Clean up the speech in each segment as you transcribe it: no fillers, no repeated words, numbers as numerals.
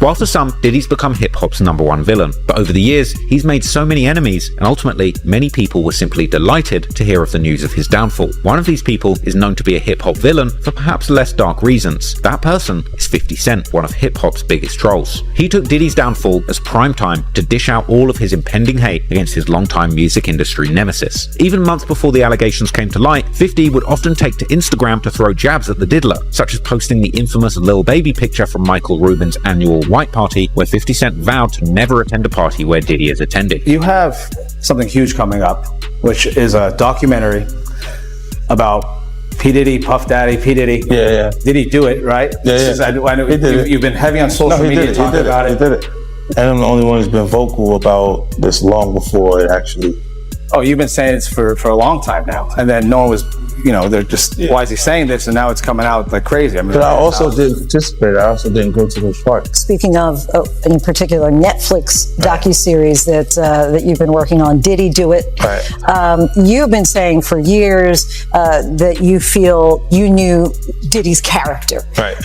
While for some, Diddy's become hip-hop's #1 villain, but over the years, he's made so many enemies, and ultimately, many people were simply delighted to hear of the news of his downfall. One of these people is known to be a hip-hop villain for perhaps less dark reasons. That person is 50 Cent, one of hip-hop's biggest trolls. He took Diddy's downfall as prime time to dish out all of his impending hate against his longtime music industry nemesis. Even months before the allegations came to light, 50 would often take to Instagram to throw jabs at the diddler, such as posting the infamous Lil Baby picture from Michael Rubin's annual White Party, where 50 Cent vowed to never attend a party where Diddy is attending. You have something huge coming up, which is a documentary about P. Diddy, Puff Daddy, P. Diddy. Yeah. Did he do it, right? Yeah. I know you've been heavy on social media talking about it. He did it. And I'm the only one who's been vocal about this long before it actually. Oh, you've been saying this for a long time now. And then no one was, they're just, why is he saying this? And now it's coming out like crazy. I mean, but I also didn't participate. I also didn't go to those parties. Speaking of, in particular, Netflix docuseries that you've been working on, Did He Do It? Right. You've been saying for years that you feel you knew Diddy's character. Right.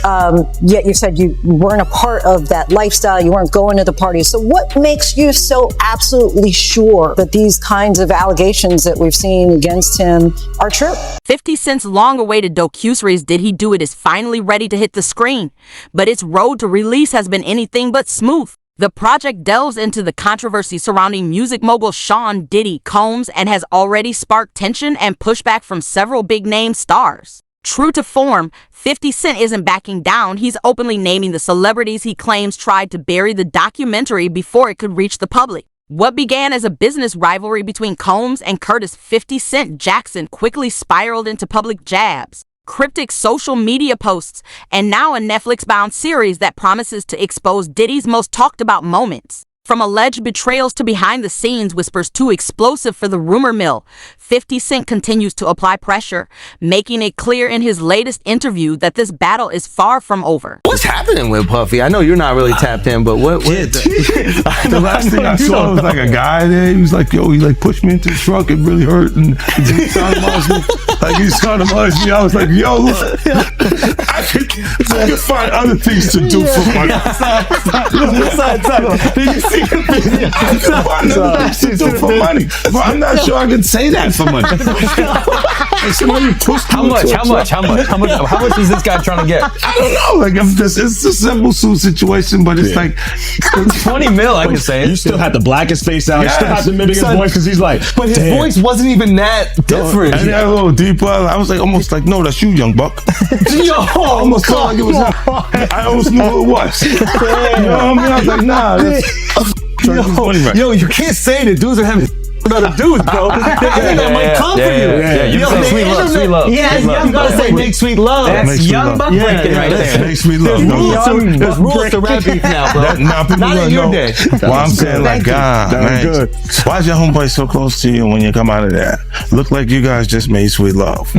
Yet you said you weren't a part of that lifestyle. You weren't going to the parties. So what makes you so absolutely sure that these kinds of allegations that we've seen against him are true? 50 Cent's long-awaited docuseries Did He Do It is finally ready to hit the screen, but its road to release has been anything but smooth. The project delves into the controversy surrounding music mogul Sean Diddy Combs and has already sparked tension and pushback from several big-name stars. True to form, 50 Cent isn't backing down. He's openly naming the celebrities he claims tried to bury the documentary before it could reach the public. What began as a business rivalry between Combs and Curtis 50 Cent Jackson quickly spiraled into public jabs, cryptic social media posts, and now a Netflix-bound series that promises to expose Diddy's most talked-about moments. From alleged betrayals to behind-the-scenes whispers too explosive for the rumor mill, 50 Cent continues to apply pressure, making it clear in his latest interview that this battle is far from over. What's happening with Puffy? I know you're not really tapped in, but what the last thing I saw was like a guy there. He was like, yo, he like pushed me into the trunk. It really hurt. And he sounded me. Like he sounded me. I was like, yo, look, I could find other things to do for money. Did you see the video? I could find other things to do for money. But I'm not sure I can say that for money. How much is this guy trying to get? I don't know. Like it's a simple suit situation, but it's like 20 mil. I can say it. You still had the blackest face out. You still had to mimic his voice because he's like, but his voice wasn't even that different. And he had a little deeper. I was like, almost like, no, that's you, young buck. Yo, almost felt like it was. I almost knew who it was. You know what I mean? I was like, nah. Yo, you can't say that dudes are having other dudes, bro. That might come for you. You say sweet love. Yeah, you gotta say make sweet love. That's young buck breaking right there. Make sweet love. There's rules to rap beef now, bro. Not in your day. Well, I'm saying like, God, man, why is your homeboy so close to you when you come out of there? Look like you guys just made sweet love.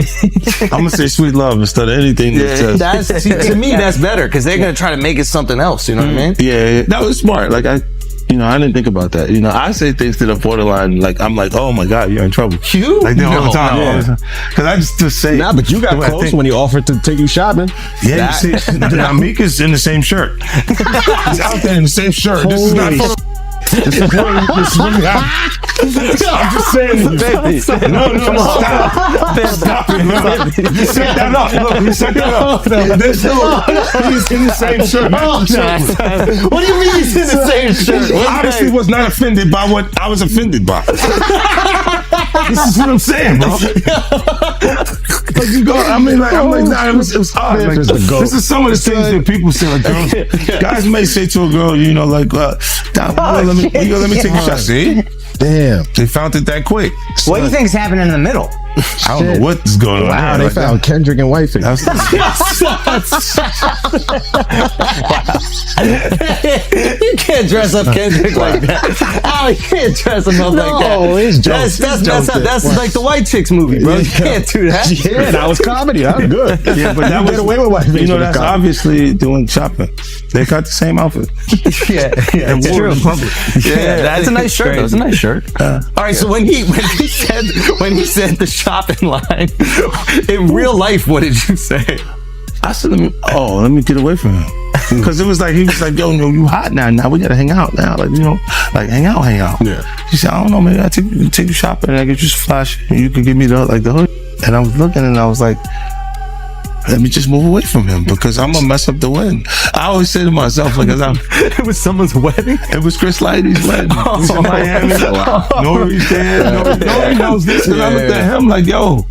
I'm gonna say sweet love instead of anything that says. To me, that's better because they're gonna try to make it something else. You know what I mean? Yeah, that was smart. Like I didn't think about that. I say things to the borderline, like, I'm like, oh my God, you're in trouble. You? Like, all the time. Because I just say. Nah, but you got close when he offered to take you shopping. Yeah, you see, now Mika's in the same shirt. He's out there in the same shirt. This is not this is really hot. I'm just saying, baby. No, stop it, man. You set that up. Look, you set that up. This dude, he's in the same shirt. What do you mean he's in the same shirt? Obviously was not offended by what I was offended by. This is what I'm saying, bro. Like you go, I'm like, nah, it was hard. Like, this is some of the things that people say, like, girls, guys may say to a girl, like, let me take a shot. See? Damn. They found it that quick. What do you think is happening in the middle? I don't know what's going on. Wow, they found Kendrick and Whiteface. You can't dress up Kendrick like that. Oh, you can't dress him up like that. That's like the White Chicks movie, bro. You can't do that. Yeah, that was comedy. That was good. Yeah, but that was away with Whiteface. That's obviously doing shopping. They got the same outfit. Yeah, it's true. Yeah, that's a nice shirt. That was a nice shirt. All right, so when he said the shopping line in real life, what did you say? I said, let me get away from him. Because it was like, he was like, yo, you hot now. Now we got to hang out now. Like, like hang out. Yeah. She said, I don't know, maybe I take you shopping and I get you some flash and you can give me the hood. And I was looking and I was like, let me just move away from him because I'm gonna mess up the wedding. I always say to myself, like, It was someone's wedding? it was Chris Lighty's wedding. He was in Miami. Nori's there. Nori knows this. And I looked at him like, yo.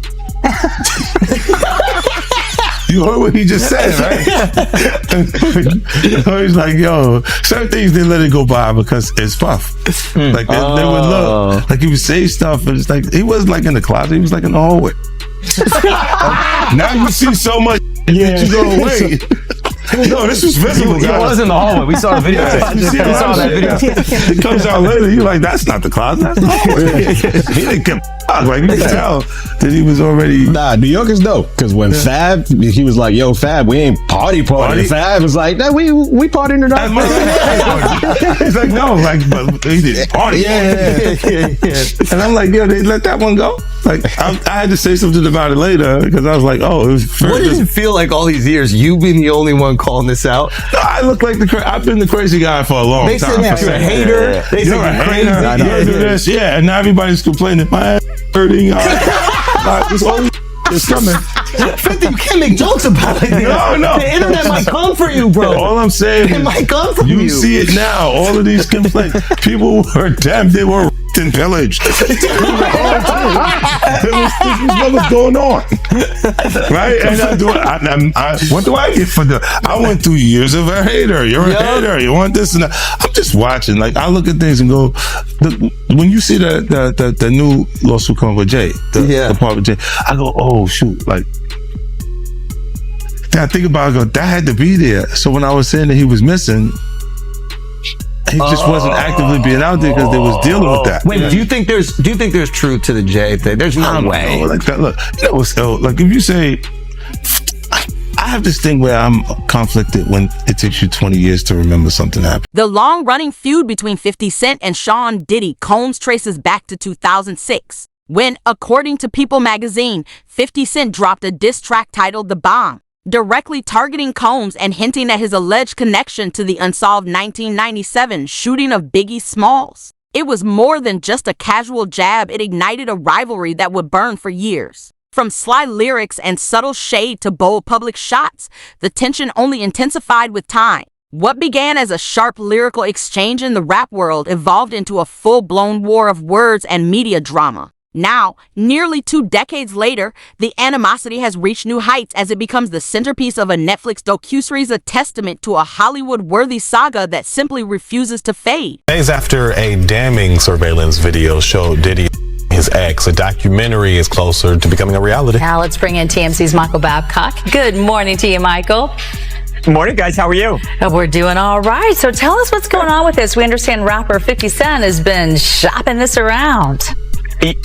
You heard what he just said, right? He's like, yo, certain things they let it go by because it's Puff. Like they would look, like he would say stuff, and it's like he wasn't like in the closet, he was like in the hallway. Now you see so much that you go, wait. No, this was visible, guys. It was in the hallway. We saw the video. We saw that video. It comes out later. You're like, that's not the closet. That's the hallway. He didn't get like you can tell that he was already. Nah, New York is dope. Because when Fab, he was like, "Yo, Fab, we ain't party. Fab was like, "Nah, we partying tonight." He's like, no, like, but he didn't party. Yeah. And I'm like, yo, they let that one go. Like, I had to say something about it later because I was like, oh, it was. What did it feel like all these years? You being the only one calling this out? No, I look like I've been the crazy guy for a long time. They said you're a hater. They said you're crazy. You do this, yeah. And now everybody's complaining. My ass hurting. Like, this all is coming. 50, you can't make jokes about it. No. The internet might come for you, bro. All I'm saying it might come for you. You see it now. All of these complaints. People were damn. They were and pillaged. This was what was going on, right? And what do I get for I went through years of a hater. You're a hater. You want this and that. I'm just watching. Like I look at things and go, when you see the new lawsuit coming with Jay, the part with Jay, I go, oh shoot, like. Then I think about it, I go, that had to be there. So when I was saying that he was missing, he just wasn't actively being out there because they was dealing with that. Wait, do you think there's truth to the Jay thing? There's no way. Like that. Look, you know what's ill? Like if you say, I have this thing where I'm conflicted when it takes you 20 years to remember something happened. The long-running feud between 50 Cent and Sean Diddy Combs traces back to 2006, when, according to People magazine, 50 Cent dropped a diss track titled The Bomb, directly targeting Combs and hinting at his alleged connection to the unsolved 1997 shooting of Biggie Smalls. It was more than just a casual jab. It ignited a rivalry that would burn for years. From sly lyrics and subtle shade to bold public shots, the tension only intensified with time. What began as a sharp lyrical exchange in the rap world evolved into a full-blown war of words and media drama. Now, nearly 2 decades later, the animosity has reached new heights as it becomes the centerpiece of a Netflix docuseries, a testament to a Hollywood-worthy saga that simply refuses to fade. Days after a damning surveillance video showed Diddy his ex, a documentary is closer to becoming a reality. Now let's bring in TMC's Michael Babcock. Good morning to you, Michael. Good morning, guys. How are you? We're doing all right. So tell us what's going on with this. We understand rapper 50 Cent has been shopping this around.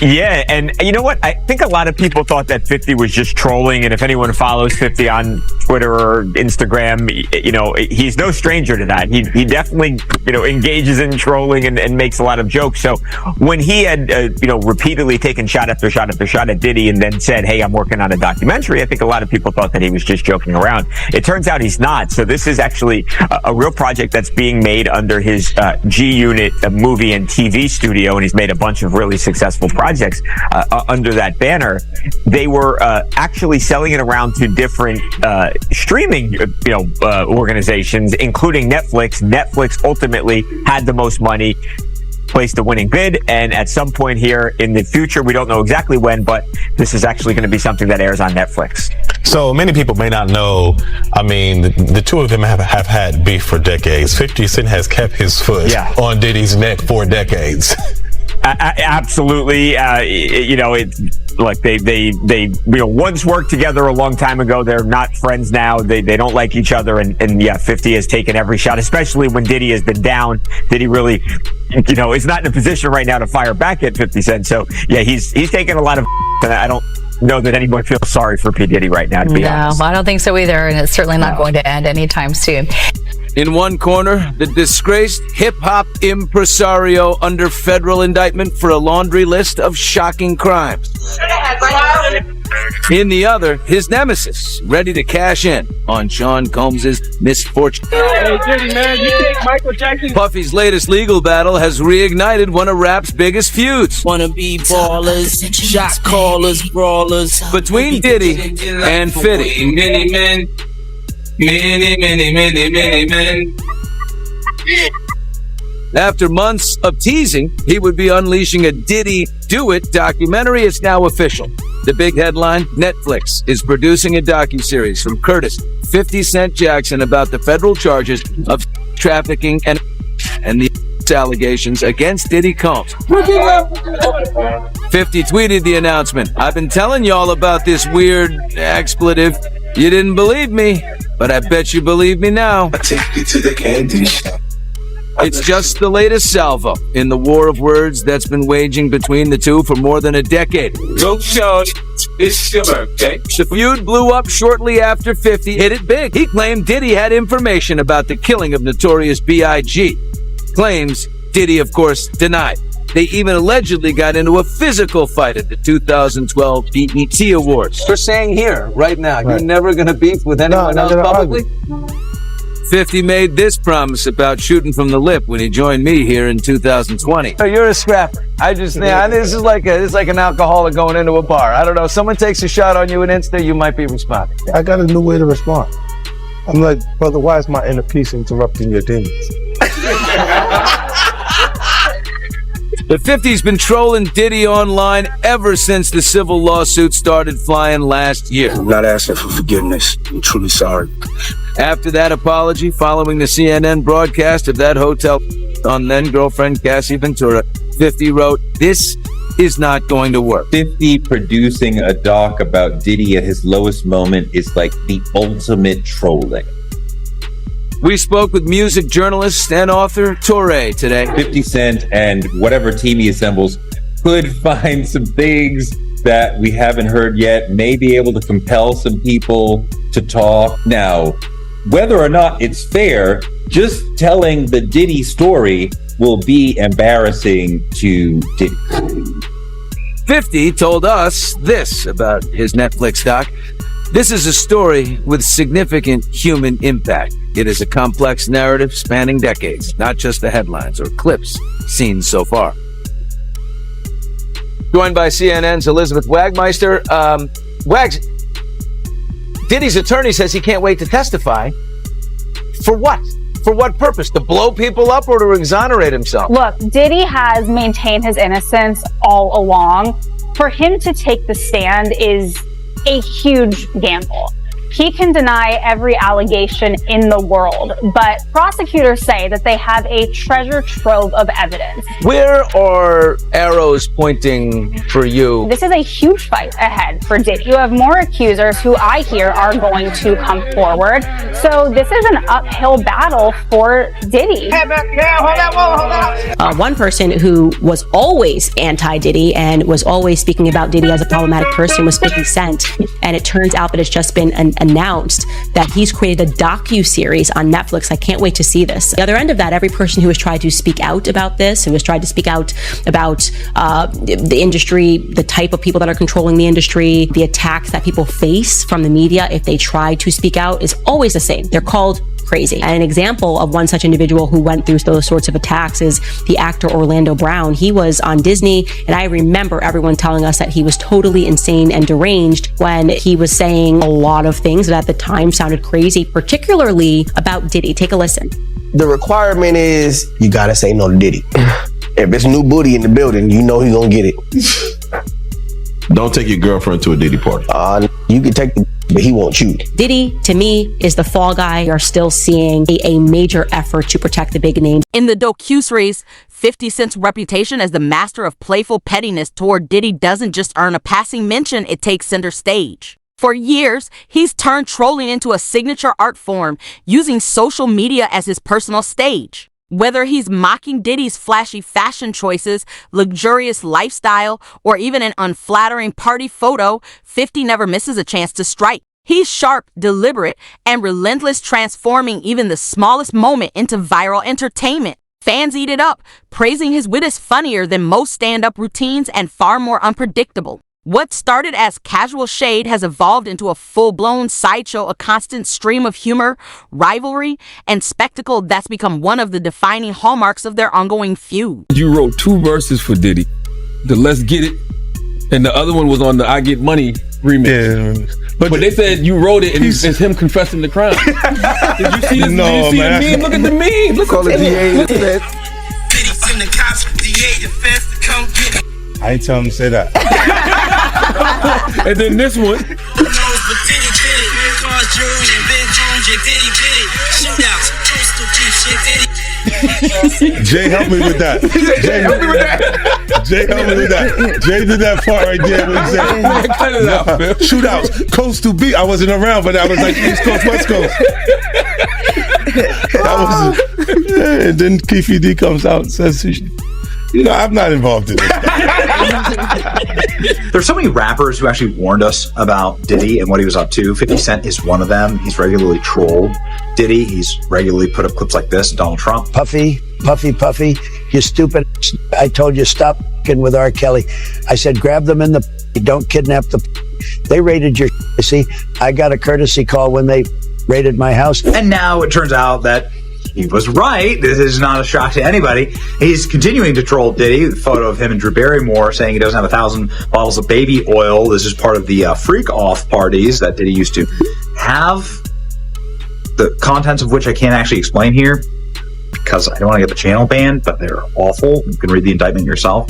Yeah, and you know what? I think a lot of people thought that 50 was just trolling, and if anyone follows 50 on Twitter or Instagram, you know, he's no stranger to that. He definitely, you know, engages in trolling and makes a lot of jokes. So when he had, you know, repeatedly taken shot after shot after shot at Diddy and then said, hey, I'm working on a documentary, I think a lot of people thought that he was just joking around. It turns out he's not. So this is actually a real project that's being made under his G-Unit movie and TV studio, and he's made a bunch of really successful projects under that banner. They were actually selling it around to different streaming, organizations, including Netflix. Netflix ultimately had the most money, placed the winning bid, and at some point here in the future, we don't know exactly when, but this is actually going to be something that airs on Netflix. So many people may not know, I mean, the two of them have had beef for decades. 50 Cent has kept his foot on Diddy's neck for decades. Absolutely. They once worked together a long time ago. They're not friends now. They don't like each other. And 50 has taken every shot, especially when Diddy has been down. Diddy really, is not in a position right now to fire back at 50 Cent. So yeah, he's taken a lot of, and I don't know that anyone feels sorry for P. Diddy right now, to be honest. No, I don't think so either. And it's certainly not going to end anytime soon. In one corner, the disgraced hip-hop impresario under federal indictment for a laundry list of shocking crimes. In the other, his nemesis, ready to cash in on Sean Combs' misfortune. Hey, Diddy, man, you think Michael Jackson... Puffy's latest legal battle has reignited one of rap's biggest feuds. Wanna be ballers, shot callers, brawlers. Between Diddy and 50. Many men. After months of teasing, he would be unleashing a Diddy Do It documentary. It's now official. The big headline, Netflix is producing a docuseries from Curtis 50 Cent Jackson about the federal charges of trafficking and the allegations against Diddy Combs. 50 tweeted the announcement. I've been telling y'all about this weird expletive. You didn't believe me, but I bet you believe me now. I take you to the candy shop. It's just the latest salvo in the war of words that's been waging between the two for more than a decade. Don't show it's your birthday. The feud blew up shortly after 50 hit it big. He claimed Diddy had information about the killing of Notorious B.I.G. Claims Diddy, of course, denied. They even allegedly got into a physical fight at the 2012 BET Awards. We're saying here, right now, you're never going to beef with anyone else publicly? 50 made this promise about shooting from the lip when he joined me here in 2020. So you're a scrapper. This is like an alcoholic going into a bar. I don't know. Someone takes a shot on you in Insta, you might be responding. I got a new way to respond. I'm like, brother, why is my inner peace interrupting your demons? The 50's been trolling Diddy online ever since the civil lawsuit started flying last year. I'm not asking for forgiveness. I'm truly sorry. After that apology, following the CNN broadcast of that hotel on then-girlfriend Cassie Ventura, 50 wrote, "This is not going to work." 50 producing a doc about Diddy at his lowest moment is like the ultimate trolling. We spoke with music journalist and author Torre today. 50 Cent and whatever team he assembles could find some things that we haven't heard yet, may be able to compel some people to talk. Now, whether or not it's fair, just telling the Diddy story will be embarrassing to Diddy. 50 told us this about his Netflix doc. This is a story with significant human impact. It is a complex narrative spanning decades, not just the headlines or clips seen so far. Joined by CNN's Elizabeth Wagmeister. Wags, Diddy's attorney says he can't wait to testify. For what? For what purpose? To blow people up or to exonerate himself? Look, Diddy has maintained his innocence all along. For him to take the stand is a huge gamble. He can deny every allegation in the world, but prosecutors say that they have a treasure trove of evidence. Where are arrows pointing for you? This is a huge fight ahead for Diddy. You have more accusers who I hear are going to come forward. So this is an uphill battle for Diddy. Hold on. One person who was always anti-Diddy and was always speaking about Diddy as a problematic person was 50 Cent. And it turns out that it's just been announced that he's created a docu-series on Netflix. I can't wait to see this. The other end of that, every person who has tried to speak out about this, who has tried to speak out about the industry, the type of people that are controlling the industry, the attacks that people face from the media if they try to speak out, is always the same. They're called crazy. And an example of one such individual who went through those sorts of attacks is the actor Orlando Brown. He was on Disney, and I remember everyone telling us that he was totally insane and deranged when he was saying a lot of things that at the time sounded crazy, particularly about Diddy. Take a listen. The requirement is you gotta say no to Diddy. If it's new booty in the building, you know he's gonna get it. Don't take your girlfriend to a Diddy party. You can take the, but he won't you. Diddy, to me, is the fall guy. You're still seeing a major effort to protect the big names. In the docuseries, 50 Cent's reputation as the master of playful pettiness toward Diddy doesn't just earn a passing mention, it takes center stage. For years, he's turned trolling into a signature art form, using social media as his personal stage. Whether he's mocking Diddy's flashy fashion choices, luxurious lifestyle, or even an unflattering party photo, 50 never misses a chance to strike. He's sharp, deliberate, and relentless, transforming even the smallest moment into viral entertainment. Fans eat it up, praising his wit as funnier than most stand-up routines and far more unpredictable. What started as casual shade has evolved into a full-blown sideshow, a constant stream of humor, rivalry, and spectacle that's become one of the defining hallmarks of their ongoing feud. You wrote 2 verses for Diddy, the Let's Get It, and the other one was on the I Get Money remix. Yeah. But they said you wrote it and it's him confessing the crime. Did you see this? No, did you see man. the meme? Look at the meme. Look Call at it DA. I ain't tell him to say that. And then this one. Jay, help me with that. Jay, help me with that. Jay, help me with that. Jay did that part right there. When he said, Cut it out, man. Shootouts, coast to beat. I wasn't around, but I was like East Coast, West Coast. That was, and then Keefy D comes out and says, you know, I'm not involved in this. There's so many rappers who actually warned us about Diddy and what he was up to. 50 Cent is one of them. He's regularly trolled Diddy. He's regularly put up clips like this, Donald Trump. Puffy, you stupid. I told you stop f***ing with R. Kelly. I said grab them in the don't kidnap the They raided your see. I got a courtesy call when they raided my house. And now it turns out that he was right. This is not a shock to anybody. He's continuing to troll Diddy. A photo of him and Drew Barrymore saying he doesn't have 1,000 bottles of baby oil. This is part of the freak-off parties that Diddy used to have. The contents of which I can't actually explain here because I don't want to get the channel banned, but they're awful. You can read the indictment yourself.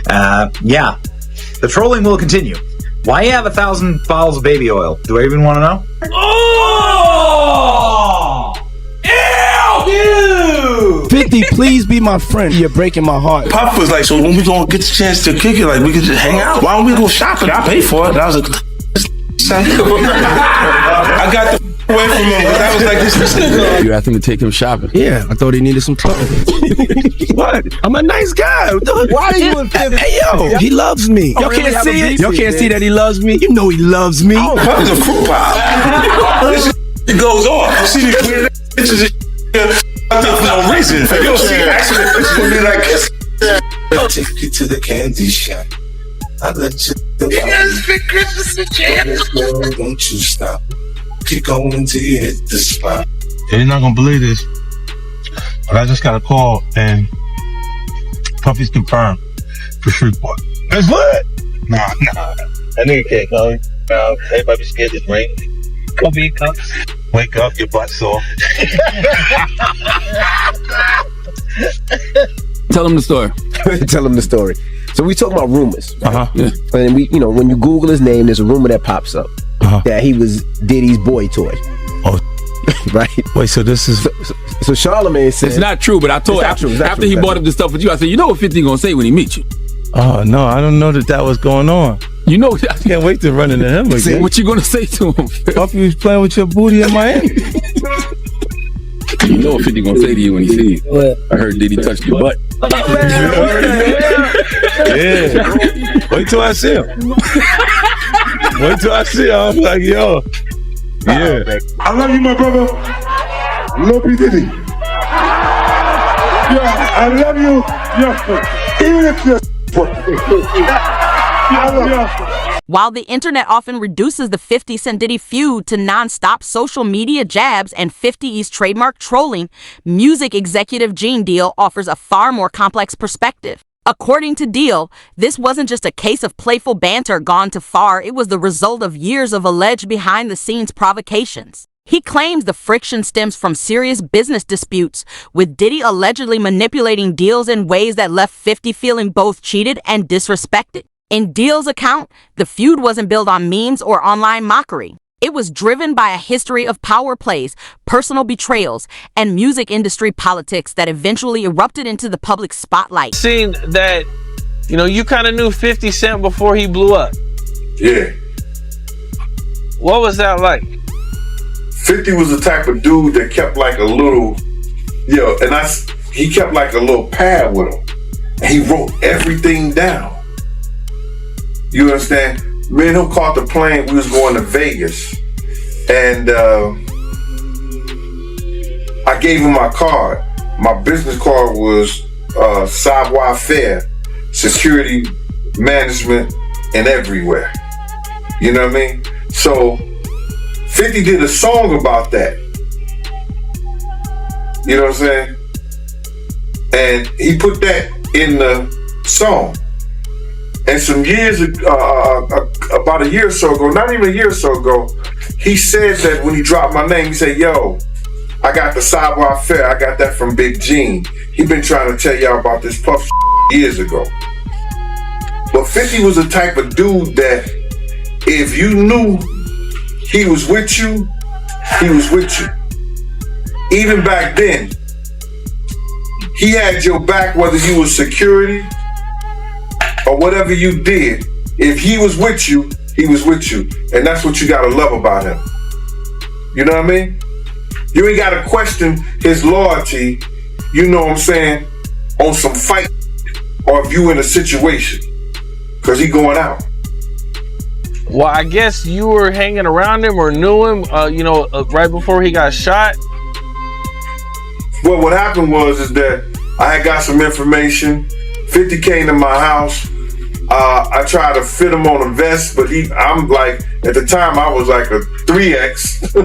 Yeah, the trolling will continue. Why you have 1,000 bottles of baby oil? Do I even want to know? Oh! Ew! 50, please be my friend. You're breaking my heart. Pop was like, so when we gonna get the chance to kick it, like we could just hang out. Why don't we go shopping? I pay for it. And I was like, I got the away from him because I was like, this nigga. You asked him to take him shopping. Yeah, I thought he needed some clothes. What? I'm a nice guy. Why are you? Hey yo, he loves me. Y'all can't see it. Y'all can't see that he loves me. You know he loves me. Oh, that was a fruit pop. This it goes off. You see these weird bitches for no reason. You don't see accident bitches with me like this. I'll take you to the candy shop. I'll let you. Yes, big Christmas the champ. Don't you stop. Keep going till you hit the spot. You're not gonna believe this, but I just got a call and Puffy's confirmed for Shreveport. That's what? Nah. That nigga can't go. Now everybody scared this rain. Puffy comes. Wake up, your butt sore. Tell him the story. Tell him the story. So we talk about rumors, right? Yeah. And we, you know, when you Google his name, there's a rumor that pops up that he was Diddy's boy toy. Oh, right. Wait, so this is so Charlamagne said it's not true, but I told after he bought up the stuff with you, I said, you know what 50 gonna say when he meets you? Oh no, I don't know that was going on. You know, I can't wait to run into him again. What you gonna say to him? Puffy was playing with your booty in Miami. You know what 50 gonna say to you when he sees you? What? I heard Diddy touch your butt. Yeah. Wait till I see him. Wait till I see him. I'm like, yo. Yeah. I love you, my brother. Love you, Diddy. Yeah, I love you. Yeah. Even if you're While the internet often reduces the 50 Cent Diddy feud to non-stop social media jabs and 50's trademark trolling, music executive Gene Deal offers a far more complex perspective. According to Deal, this wasn't just a case of playful banter gone too far, it was the result of years of alleged behind-the-scenes provocations. He claims the friction stems from serious business disputes, with Diddy allegedly manipulating deals in ways that left 50 feeling both cheated and disrespected. In Deal's account, the feud wasn't built on memes or online mockery. It was driven by a history of power plays, personal betrayals, and music industry politics that eventually erupted into the public spotlight. Seen that, you know, you kind of knew 50 Cent before he blew up. Yeah. What was that like? 50 was the type of dude that kept like a little, he kept like a little pad with him. And he wrote everything down. You understand? Me and him caught the plane. We was going to Vegas. And I gave him my card. My business card was savoir-faire, security management and everywhere. You know what I mean? So 50 did a song about that. You know what I'm saying? And he put that in the song. And some years, about a year or so ago, not even a year or so ago, he said that when he dropped my name, he said, yo, I got the Sidewalk Fair. I got that from Big Gene. He been trying to tell y'all about this Puff years ago. But 50 was the type of dude that if you knew he was with you, he was with you. Even back then, he had your back whether you was security or whatever you did. If he was with you, he was with you. And that's what you gotta love about him. You know what I mean? You ain't gotta question his loyalty, you know what I'm saying, on some fight or if you in a situation. Cause he going out. Well, I guess you were hanging around him or knew him, right before he got shot. Well, what happened is that I had got some information. 50 came to my house. I tried to fit him on a vest, but I'm like, at the time I was like a 3X.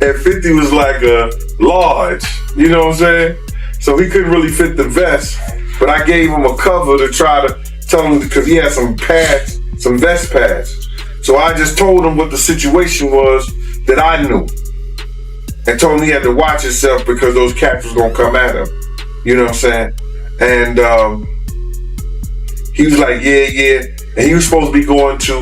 And 50 was like a large, you know what I'm saying? So he couldn't really fit the vest, but I gave him a cover to try to tell him, because he had some pads, some vest pads. So I just told him what the situation was that I knew. And told him he had to watch himself because those cats was gonna come at him. You know what I'm saying? And he was like, yeah. And he was supposed to be going to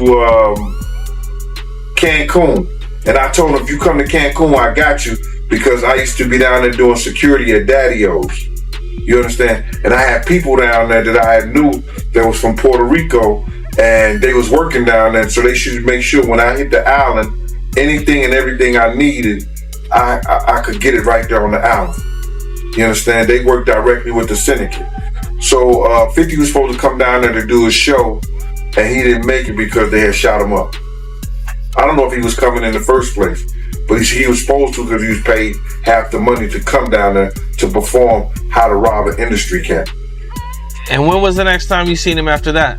Cancun. And I told him, if you come to Cancun, I got you, because I used to be down there doing security at Daddy-O's. You understand? And I had people down there that I knew that was from Puerto Rico, and they was working down there, so they should make sure when I hit the island, anything and everything I needed, I could get it right there on the island. You understand? They work directly with the syndicate. So 50 was supposed to come down there to do a show, and he didn't make it because they had shot him up. I don't know if he was coming in the first place, but he was supposed to, because he was paid half the money to come down there to perform How to Rob an Industry Cat. And when was the next time you seen him after that?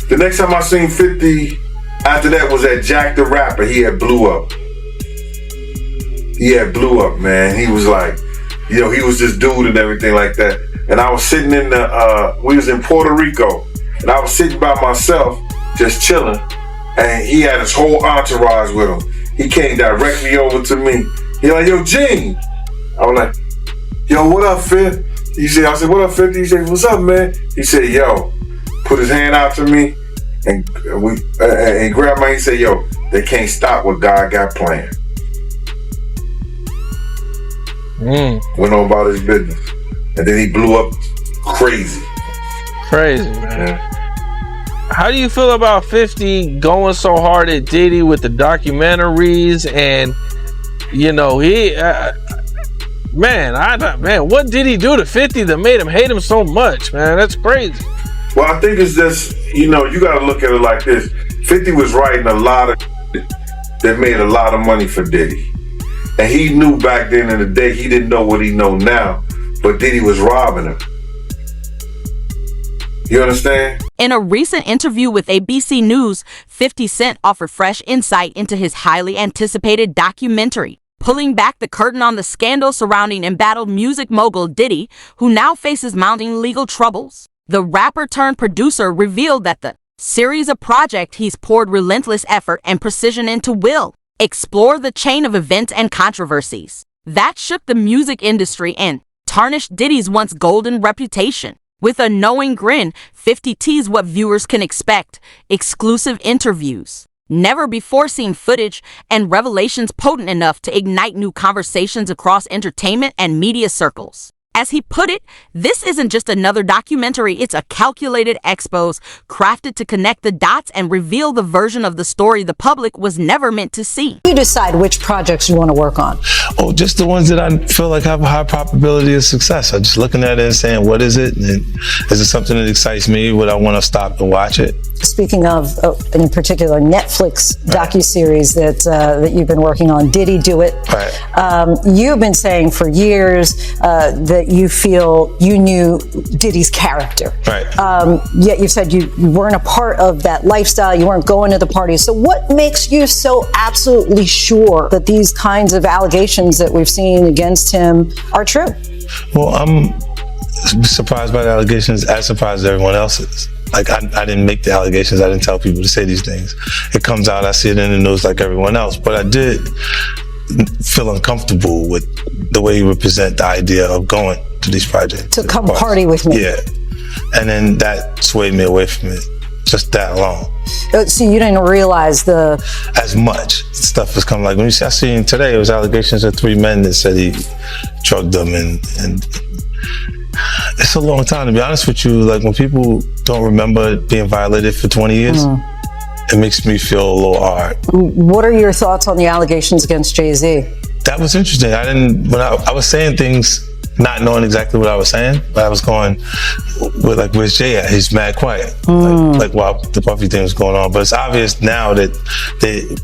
The next time I seen 50 after that was at Jack the Rapper. He had blew up. He had blew up, man. He was like, he was this dude and everything like that. And I was sitting we was in Puerto Rico, and I was sitting by myself, just chilling, and he had his whole entourage with him. He came directly over to me. He like, yo, Gene. I was like, yo, what up, Fit? I said, what up, 50? He said, what's up, man? He said, yo, put his hand out to me, and grabbed my, he said, yo, they can't stop what God got planned. Went on about his business. And then he blew up crazy. Crazy, man. Yeah. How do you feel about 50 going so hard at Diddy with the documentaries? And, what did he do to 50 that made him hate him so much, man? That's crazy. Well, I think it's just, you got to look at it like this. 50 was writing a lot of that made a lot of money for Diddy. And he knew back then in the day, he didn't know what he know now, but Diddy was robbing him. You understand? In a recent interview with ABC News, 50 Cent offered fresh insight into his highly anticipated documentary, pulling back the curtain on the scandal surrounding embattled music mogul Diddy, who now faces mounting legal troubles. The rapper turned producer revealed that the series of projects he's poured relentless effort and precision into will explore the chain of events and controversies that shook the music industry and tarnished Diddy's once golden reputation. With a knowing grin, 50 teased what viewers can expect: exclusive interviews, never before seen footage, and revelations potent enough to ignite new conversations across entertainment and media circles. As he put it, this isn't just another documentary, it's a calculated expose crafted to connect the dots and reveal the version of the story the public was never meant to see. You decide which projects you want to work on. Oh, just the ones that I feel like have a high probability of success. I'm just looking at it and saying, what is it? And is it something that excites me? Would I want to stop and watch it? Speaking of, in particular, Netflix docuseries that you've been working on, Diddy Do It. Right. You've been saying for years that you feel you knew Diddy's character. Right. Yet you've said you weren't a part of that lifestyle, you weren't going to the parties. So what makes you so absolutely sure that these kinds of allegations that we've seen against him are true? Well, I'm surprised by the allegations, as surprised as everyone else is. Like, I didn't make the allegations. I didn't tell people to say these things. It comes out, I see it in the news like everyone else. But I did feel uncomfortable with the way he would present the idea of going to these projects. To come party with me. Yeah. And then that swayed me away from it. Just that alone. So you didn't realize as much stuff was coming. Like when I seen today, it was allegations of 3 men that said he drugged them, and it's a long time, to be honest with you. Like when people don't remember being violated for 20 years, it makes me feel a little hard. What are your thoughts on the allegations against Jay-Z? That was interesting. When I was saying things not knowing exactly what I was saying, but I was going with, like, where's Jay at? He's mad quiet. Like while the Puffy thing was going on. But it's obvious now that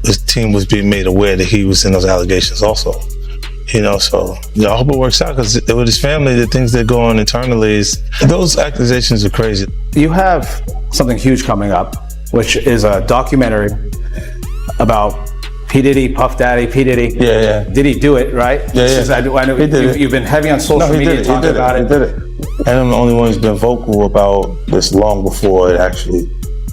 his team was being made aware that he was in those allegations also. So I hope it works out, because with his family, the things that go on internally, those accusations are crazy. You have something huge coming up, which is a documentary about P. Diddy, Puff Daddy, P. Diddy. Yeah. Did he do it, right? Yeah. I know you've been heavy on social media talking about it. He did it. And I'm the only one who's been vocal about this long before it actually.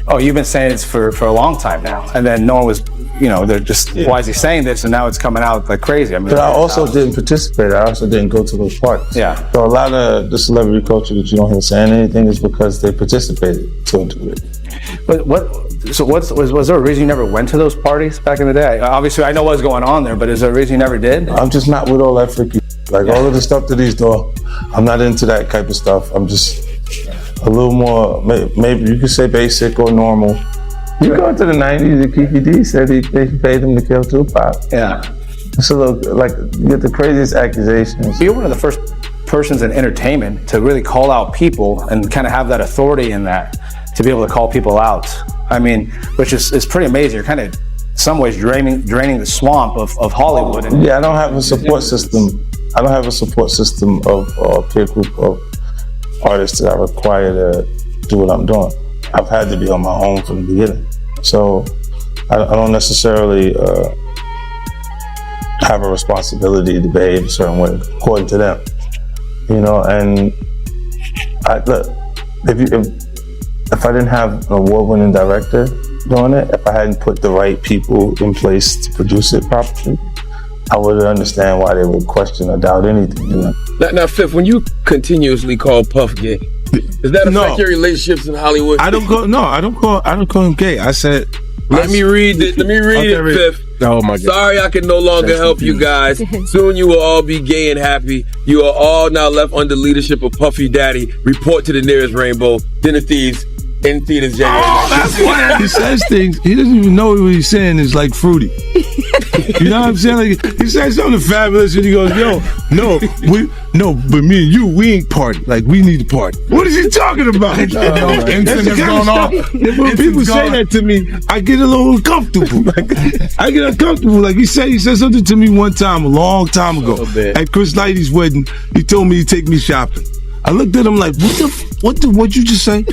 Oh, you've been saying this for a long time now. And then no one was, they're just, why is he saying this? And now it's coming out like crazy. I mean, but I also didn't participate. I also didn't go to those parties. Yeah. So a lot of the celebrity culture that you don't hear saying anything is because they participated to a degree. But was there a reason you never went to those parties back in the day? Obviously, I know what's going on there, but is there a reason you never did? I'm just not with all that freaky. All of the stuff that he's doing, I'm not into that type of stuff. I'm just a little more, maybe you could say basic or normal. You go into the 90s, the Kiki D said they paid him to kill Tupac. Yeah. It's a little, like, you get the craziest accusations. You're one of the first persons in entertainment to really call out people and kind of have that authority in that, to be able to call people out. I mean, which is pretty amazing. You're kind of, in some ways, draining the swamp of Hollywood. Yeah, I don't have a support system. I don't have a support system of a peer group of artists that I require to do what I'm doing. I've had to be on my own from the beginning. So I don't necessarily have a responsibility to behave a certain way according to them. And if I didn't have an award-winning director doing it, if I hadn't put the right people in place to produce it properly, I would understand why they would question or doubt anything. Now, Fifth, when you continuously call Puff gay, does that affect your relationships in Hollywood? I don't call him gay. I said, let me read it, Fifth. Oh my God. Sorry, I can no longer help you guys. Soon you will all be gay and happy. You are all now left under leadership of Puffy Daddy. Report to the nearest rainbow. Dinner Thieves in theaters January 19th. That's why he says things. He doesn't even know what he's saying is like fruity. You know what I'm saying? Like, he says something fabulous and he goes, but me and you, we ain't party. Like, we need to party. What is he talking about? That's the kind of stuff. When people say that to me, I get a little uncomfortable. I get uncomfortable. Like, he said something to me one time, a long time ago. At Chris Lighty's wedding, he told me he'd take me shopping. I looked at him like, what'd you just say?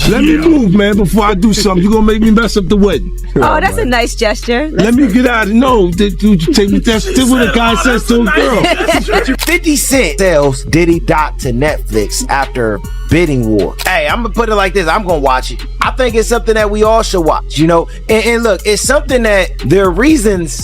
Let me move, man, before I do something. You're gonna make me mess up the wedding. Oh, that's a nice gesture. Let me get out of no, you take me. That's what a guy says to a girl. 50 Cent sells Diddy Doc to Netflix after bidding war. Hey, I'm gonna put it like this. I'm gonna watch it. I think it's something that we all should watch, And look, it's something that there are reasons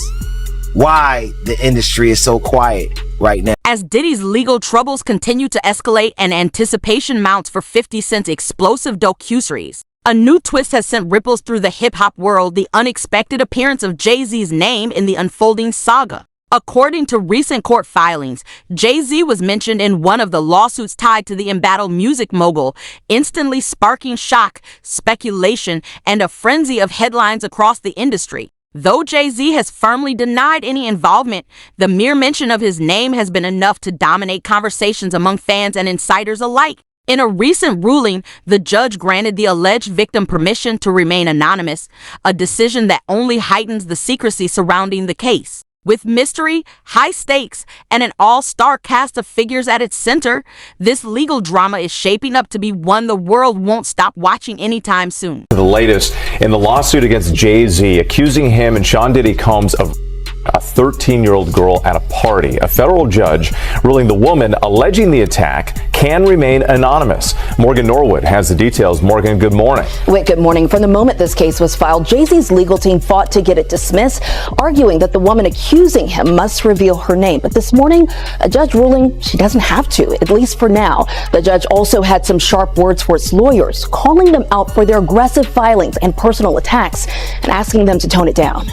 why the industry is so quiet right now. As Diddy's legal troubles continue to escalate and anticipation mounts for 50 Cent's explosive docuseries, a new twist has sent ripples through the hip-hop world, the unexpected appearance of Jay-Z's name in the unfolding saga. According to recent court filings, Jay-Z was mentioned in one of the lawsuits tied to the embattled music mogul, instantly sparking shock, speculation, and a frenzy of headlines across the industry. Though Jay-Z has firmly denied any involvement, the mere mention of his name has been enough to dominate conversations among fans and insiders alike. In a recent ruling, the judge granted the alleged victim permission to remain anonymous, a decision that only heightens the secrecy surrounding the case. With mystery, high stakes, and an all-star cast of figures at its center, this legal drama is shaping up to be one the world won't stop watching anytime soon. The latest in the lawsuit against Jay-Z, accusing him and Sean Diddy Combs of a 13-year-old girl at a party. A federal judge ruling the woman alleging the attack can remain anonymous. Morgan Norwood has the details. Morgan, good morning. Whit, good morning. From the moment this case was filed, Jay-Z's legal team fought to get it dismissed, arguing that the woman accusing him must reveal her name. But this morning, a judge ruling she doesn't have to, at least for now. The judge also had some sharp words for its lawyers, calling them out for their aggressive filings and personal attacks and asking them to tone it down.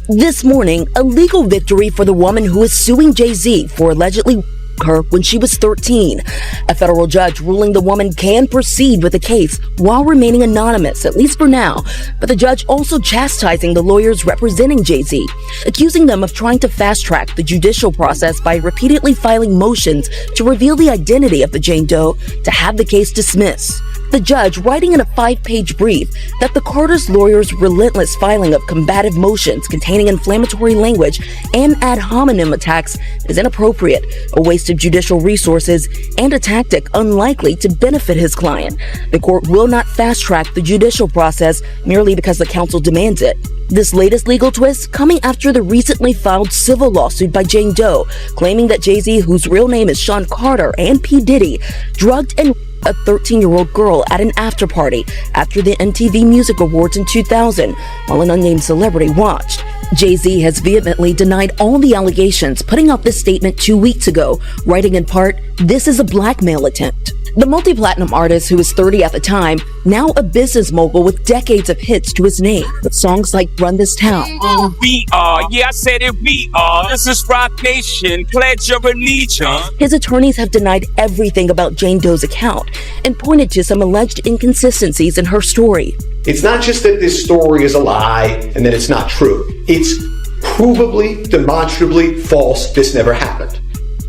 This morning, a legal victory for the woman who is suing Jay-Z for allegedly her when she was 13. A federal judge ruling the woman can proceed with the case while remaining anonymous, at least for now. But the judge also chastising the lawyers representing Jay-Z, accusing them of trying to fast-track the judicial process by repeatedly filing motions to reveal the identity of the Jane Doe to have the case dismissed. The judge writing in a 5-page brief that the Carter's lawyers' relentless filing of combative motions containing inflammatory language and ad hominem attacks is inappropriate, a waste of judicial resources, and a tactic unlikely to benefit his client. The court will not fast-track the judicial process merely because the counsel demands it. This latest legal twist coming after the recently filed civil lawsuit by Jane Doe, claiming that Jay-Z, whose real name is Sean Carter, and P. Diddy, drugged and a 13-year-old girl at an after-party after the MTV Music Awards in 2000 while an unnamed celebrity watched. Jay-Z has vehemently denied all the allegations, putting out this statement 2 weeks ago, writing in part, "This is a blackmail attempt." The multi-platinum artist, who was 30 at the time, now a business mogul with decades of hits to his name, with songs like Run This Town. We are, yeah, I said it, we are. This is Rock Nation, pledge your allegiance. His attorneys have denied everything about Jane Doe's account and pointed to some alleged inconsistencies in her story. It's not just that this story is a lie and that it's not true. It's provably, demonstrably false. This never happened.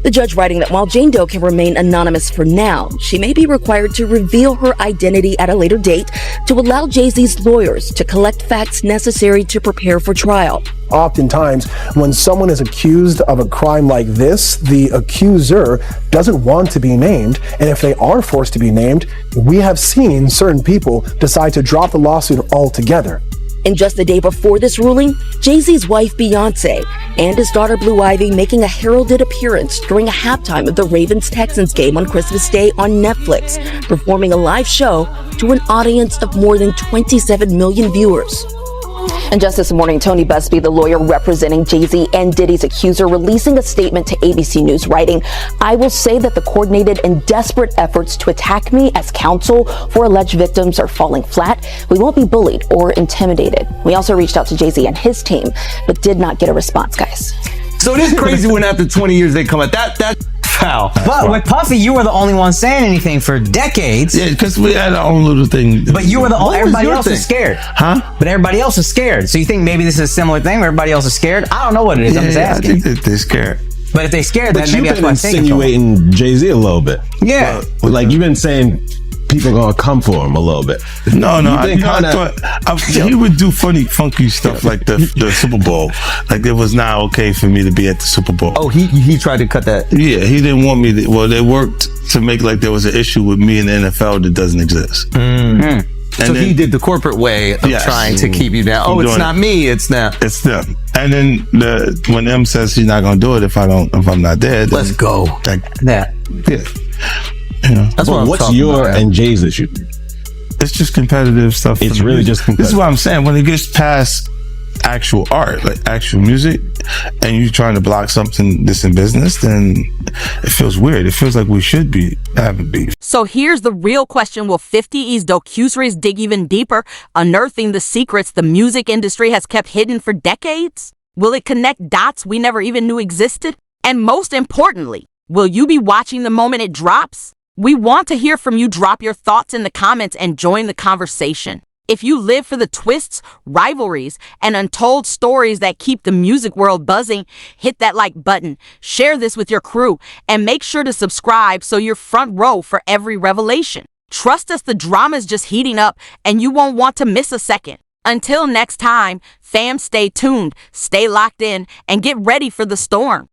The judge writing that while Jane Doe can remain anonymous for now, she may be required to reveal her identity at a later date to allow Jay-Z's lawyers to collect facts necessary to prepare for trial. Oftentimes, when someone is accused of a crime like this, the accuser doesn't want to be named, and if they are forced to be named, we have seen certain people decide to drop the lawsuit altogether. And just the day before this ruling, Jay-Z's wife Beyonce and his daughter Blue Ivy making a heralded appearance during a halftime of the Ravens-Texans game on Christmas Day on Netflix, performing a live show to an audience of more than 27 million viewers. And just this morning, Tony Busby, the lawyer representing Jay-Z and Diddy's accuser, releasing a statement to ABC News, writing, "I will say that the coordinated and desperate efforts to attack me as counsel for alleged victims are falling flat. We won't be bullied or intimidated." We also reached out to Jay-Z and his team, but did not get a response, guys. So it is crazy when after 20 years they come out. That's foul. But with Puffy, you were the only one saying anything for decades. Yeah, because we had our own little thing. But you were the only. Everybody else is scared. Huh? But everybody else is scared. So you think maybe this is a similar thing where everybody else is scared? I don't know what it is. I'm just asking. I think that they're scared. But if they're scared, then But maybe you've that's been why I'm insinuating Jay-Z a little bit. Yeah. Like you've been saying people are gonna come for him a little bit. No, You've been I thought he would do funky stuff like the Super Bowl. Like it was not okay for me to be at the Super Bowl. Oh, he tried to cut that. Yeah, he didn't want me to. Well, they worked to make like there was an issue with me in the NFL that doesn't exist. Mm. So he did the corporate way of trying to keep you down. Oh, it's not me, it's them. It's them. And then when M says he's not gonna do it if I'm not there, then let's go. Like, yeah. You know. That's what's your and Jay's issue? It's just competitive stuff. It's really just competitive. This is what I'm saying. When it gets past actual art, like actual music, and you're trying to block something that's in business, then it feels weird. It feels like we should be having beef. So here's the real question. Will 50E's docuseries dig even deeper, unearthing the secrets the music industry has kept hidden for decades? Will it connect dots we never even knew existed? And most importantly, will you be watching the moment it drops? We want to hear from you. Drop your thoughts in the comments and join the conversation. If you live for the twists, rivalries, and untold stories that keep the music world buzzing, hit that like button, share this with your crew, and make sure to subscribe so you're front row for every revelation. Trust us, the drama is just heating up, and you won't want to miss a second. Until next time, fam, stay tuned, stay locked in, and get ready for the storm.